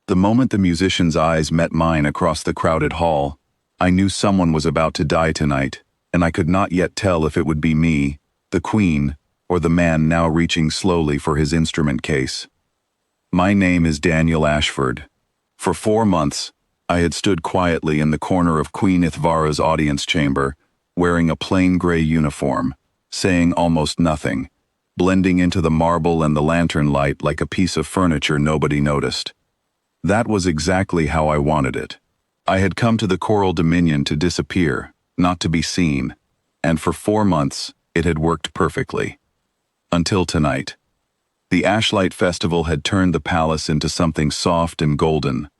The moment the musician's eyes met mine across the crowded hall, I knew someone was about to die tonight, and I could not yet tell if it would be me, the Queen, or the man now reaching slowly for his instrument case. My name is Daniel Ashford. For 4 months, I had stood quietly in the corner of Queen Ithvara's audience chamber, wearing a plain gray uniform, saying almost nothing, blending into the marble and the lantern light like a piece of furniture nobody noticed. That was exactly how I wanted it. I had come to the Coral Dominion to disappear, not to be seen, and for 4 months it had worked perfectly. Until tonight. The Ashlight Festival had turned the palace into something soft and golden.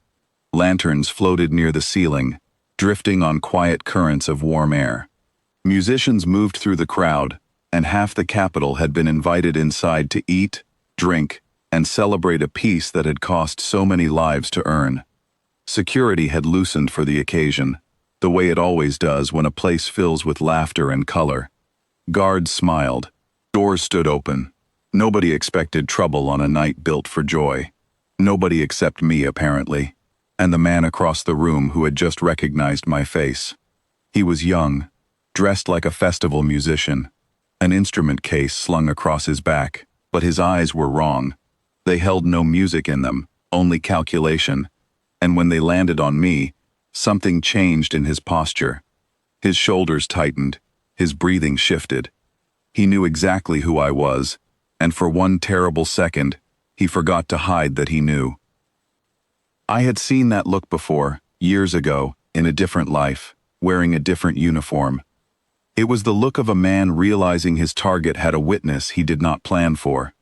Lanterns floated near the ceiling, drifting on quiet currents of warm air. Musicians moved through the crowd, and half the capital had been invited inside to eat, drink, and celebrate a peace that had cost so many lives to earn. Security had loosened for the occasion, the way it always does when a place fills with laughter and color. Guards smiled. Doors stood open. Nobody expected trouble on a night built for joy. Nobody except me, apparently, and the man across the room who had just recognized my face. He was young, dressed like a festival musician, an instrument case slung across his back, but his eyes were wrong. They held no music in them, only calculation, and when they landed on me, something changed in his posture. His shoulders tightened, his breathing shifted. He knew exactly who I was, and for one terrible second, he forgot to hide that he knew. I had seen that look before, years ago, in a different life, wearing a different uniform. It was the look of a man realizing his target had a witness he did not plan for.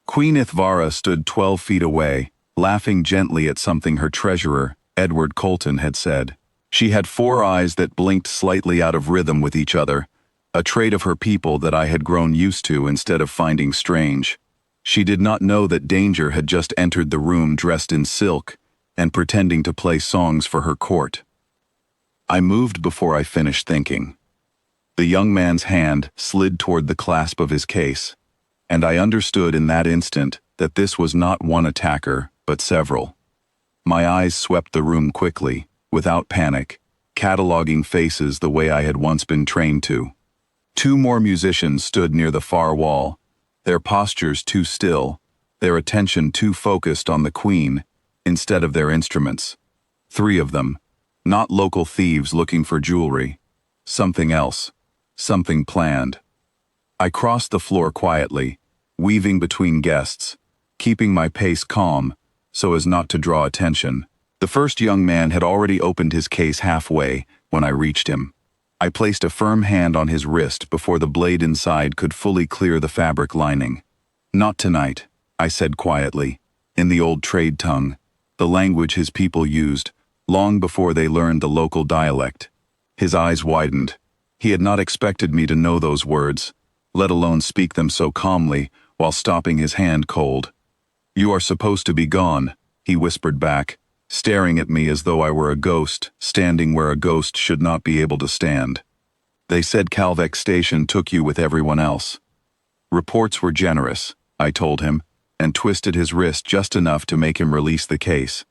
Queen Ithvara stood 12 feet away, laughing gently at something her treasurer, Edward Colton, had said. She had 4 eyes that blinked slightly out of rhythm with each other, a trait of her people that I had grown used to instead of finding strange. She did not know that danger had just entered the room dressed in silk and pretending to play songs for her court. I moved before I finished thinking. The young man's hand slid toward the clasp of his case, and I understood in that instant that this was not one attacker, but several. My eyes swept the room quickly, without panic, cataloging faces the way I had once been trained to. 2 more musicians stood near the far wall, their postures too still, their attention too focused on the Queen instead of their instruments. 3 of them, not local thieves looking for jewelry. Something else, something planned. I crossed the floor quietly, weaving between guests, keeping my pace calm so as not to draw attention. The first young man had already opened his case halfway when I reached him. I placed a firm hand on his wrist before the blade inside could fully clear the fabric lining. "Not tonight," I said quietly, in the old trade tongue, the language his people used, long before they learned the local dialect. His eyes widened. He had not expected me to know those words, let alone speak them so calmly, while stopping his hand cold. "You are supposed to be gone," he whispered back, staring at me as though I were a ghost, standing where a ghost should not be able to stand. "They said Calvec Station took you with everyone else." Reports were generous, I told him, and twisted his wrist just enough to make him release the case.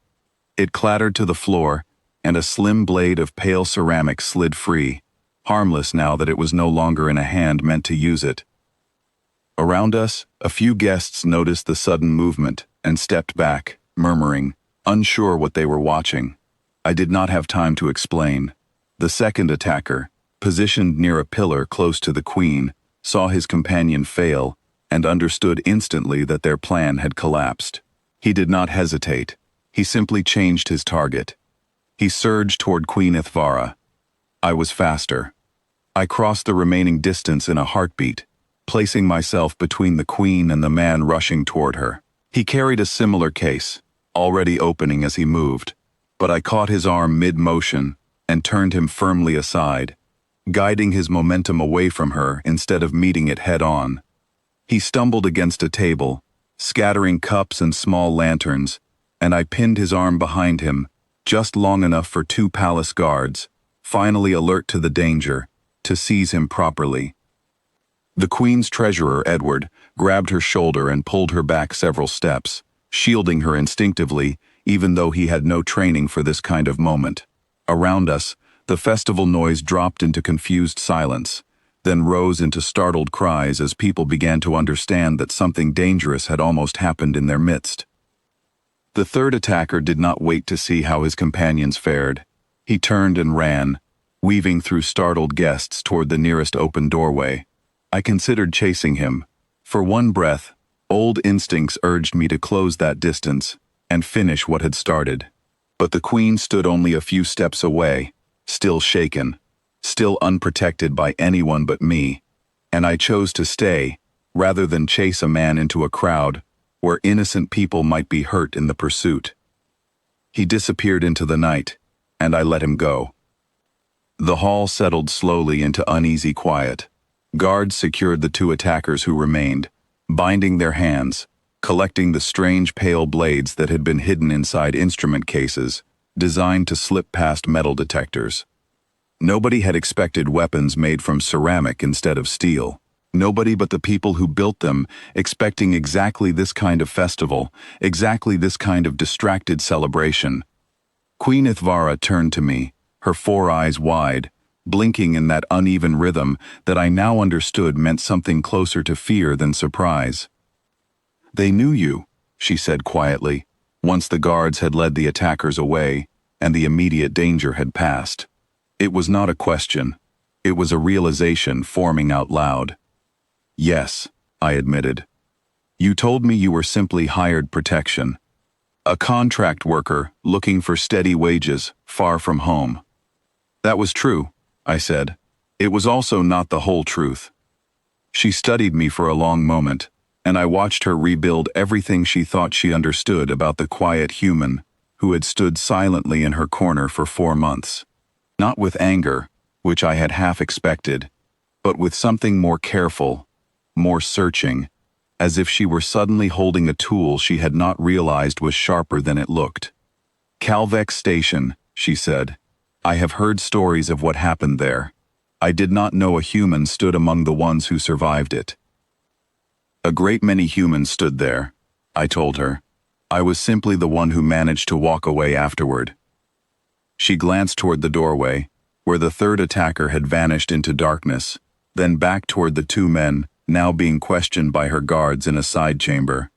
It clattered to the floor, and a slim blade of pale ceramic slid free, harmless now that it was no longer in a hand meant to use it. Around us, a few guests noticed the sudden movement and stepped back, murmuring, unsure what they were watching. I did not have time to explain. The second attacker, positioned near a pillar close to the Queen, saw his companion fail and understood instantly that their plan had collapsed. He did not hesitate. He simply changed his target. He surged toward Queen Ithvara. I was faster. I crossed the remaining distance in a heartbeat, placing myself between the Queen and the man rushing toward her. He carried a similar case, already opening as he moved, but I caught his arm mid-motion and turned him firmly aside, guiding his momentum away from her instead of meeting it head-on. He stumbled against a table, scattering cups and small lanterns, and I pinned his arm behind him, just long enough for 2 palace guards, finally alert to the danger, to seize him properly. The Queen's treasurer, Edward, grabbed her shoulder and pulled her back several steps, shielding her instinctively, even though he had no training for this kind of moment. Around us, the festival noise dropped into confused silence, then rose into startled cries as people began to understand that something dangerous had almost happened in their midst. The third attacker did not wait to see how his companions fared. He turned and ran, weaving through startled guests toward the nearest open doorway. I considered chasing him. For one breath, old instincts urged me to close that distance and finish what had started. But the Queen stood only a few steps away, still shaken, still unprotected by anyone but me, and I chose to stay, rather than chase a man into a crowd where innocent people might be hurt in the pursuit. He disappeared into the night, and I let him go. The hall settled slowly into uneasy quiet. Guards secured the two attackers who remained, binding their hands, collecting the strange pale blades that had been hidden inside instrument cases, designed to slip past metal detectors. Nobody had expected weapons made from ceramic instead of steel. Nobody but the people who built them, expecting exactly this kind of festival, exactly this kind of distracted celebration. Queen Ithvara turned to me, her four eyes wide, blinking in that uneven rhythm that I now understood meant something closer to fear than surprise. "They knew you," she said quietly, once the guards had led the attackers away and the immediate danger had passed. It was not a question. It was a realization forming out loud. "Yes," I admitted. "You told me you were simply hired protection. A contract worker looking for steady wages, far from home." "That was true," I said. "It was also not the whole truth." She studied me for a long moment, and I watched her rebuild everything she thought she understood about the quiet human who had stood silently in her corner for 4 months. Not with anger, which I had half expected, but with something more careful, more searching, as if she were suddenly holding a tool she had not realized was sharper than it looked. "Calvek Station," she said. "I have heard stories of what happened there. I did not know a human stood among the ones who survived it." "A great many humans stood there," I told her. "I was simply the one who managed to walk away afterward." She glanced toward the doorway, where the third attacker had vanished into darkness, then back toward the two men, now being questioned by her guards in a side chamber.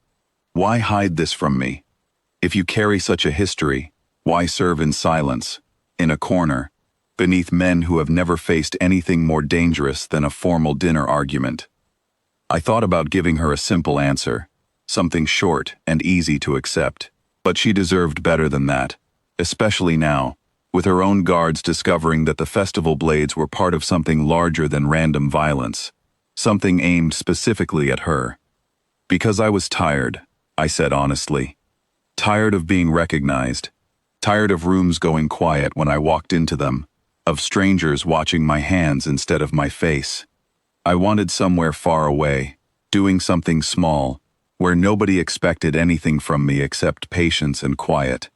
"Why hide this from me? If you carry such a history, why serve in silence, in a corner, beneath men who have never faced anything more dangerous than a formal dinner argument?" I thought about giving her a simple answer, something short and easy to accept, but she deserved better than that, especially now, with her own guards discovering that the festival blades were part of something larger than random violence, something aimed specifically at her. "Because I was tired," I said honestly. Tired of being recognized, tired of rooms going quiet when I walked into them, of strangers watching my hands instead of my face. I wanted somewhere far away, doing something small, where nobody expected anything from me except patience and quiet.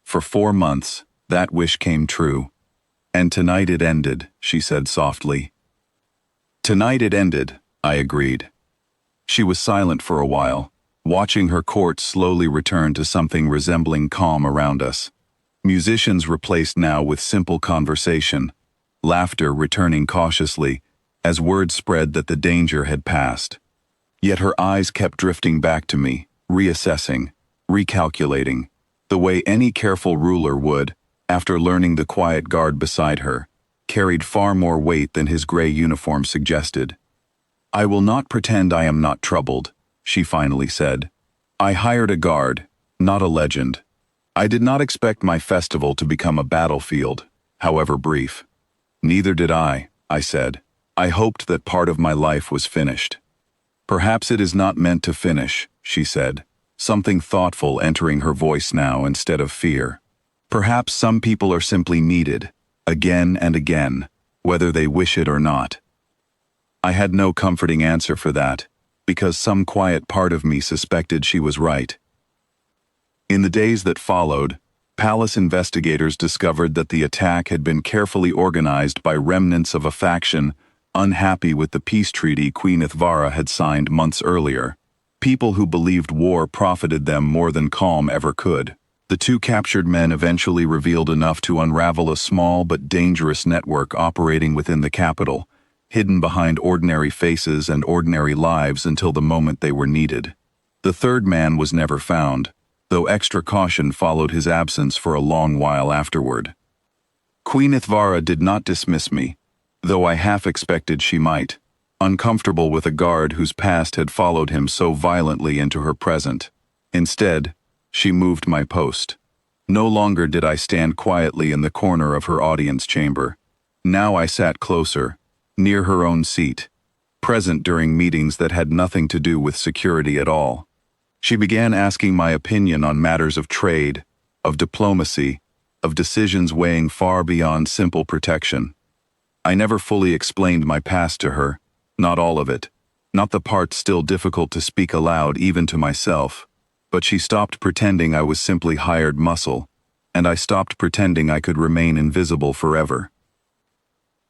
For 4 months, that wish came true. "And tonight it ended," she said softly. "Tonight it ended," I agreed. She was silent for a while, watching her court slowly return to something resembling calm around us. Musicians replaced now with simple conversation, laughter returning cautiously, as word spread that the danger had passed. Yet her eyes kept drifting back to me, reassessing, recalculating, the way any careful ruler would, after learning the quiet guard beside her carried far more weight than his gray uniform suggested. "I will not pretend I am not troubled," she finally said. "I hired a guard, not a legend. I did not expect my festival to become a battlefield, however brief." "Neither did I," I said. "I hoped that part of my life was finished." "Perhaps it is not meant to finish," she said, something thoughtful entering her voice now instead of fear. "Perhaps some people are simply needed, again and again, whether they wish it or not." I had no comforting answer for that, because some quiet part of me suspected she was right. In the days that followed, palace investigators discovered that the attack had been carefully organized by remnants of a faction unhappy with the peace treaty Queen Ithvara had signed months earlier, people who believed war profited them more than calm ever could. The two captured men eventually revealed enough to unravel a small but dangerous network operating within the capital, hidden behind ordinary faces and ordinary lives until the moment they were needed. The third man was never found, though extra caution followed his absence for a long while afterward. Queen Ithvara did not dismiss me, though I half expected she might, uncomfortable with a guard whose past had followed him so violently into her present. Instead, she moved my post. No longer did I stand quietly in the corner of her audience chamber. Now I sat closer, near her own seat, present during meetings that had nothing to do with security at all. She began asking my opinion on matters of trade, of diplomacy, of decisions weighing far beyond simple protection. I never fully explained my past to her, not all of it, not the parts still difficult to speak aloud even to myself. But she stopped pretending I was simply hired muscle, and I stopped pretending I could remain invisible forever.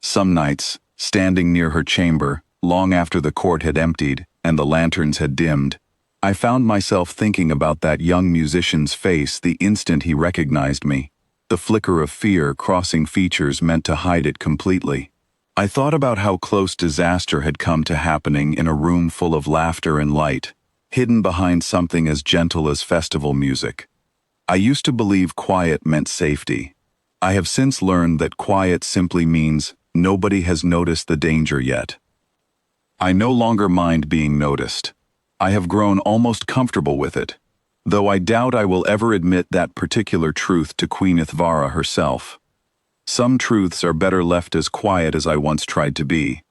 Some nights, standing near her chamber, long after the court had emptied and the lanterns had dimmed, I found myself thinking about that young musician's face the instant he recognized me, the flicker of fear crossing features meant to hide it completely. I thought about how close disaster had come to happening in a room full of laughter and light, hidden behind something as gentle as festival music. I used to believe quiet meant safety. I have since learned that quiet simply means nobody has noticed the danger yet. I no longer mind being noticed. I have grown almost comfortable with it, though I doubt I will ever admit that particular truth to Queen Ithvara herself. Some truths are better left as quiet as I once tried to be.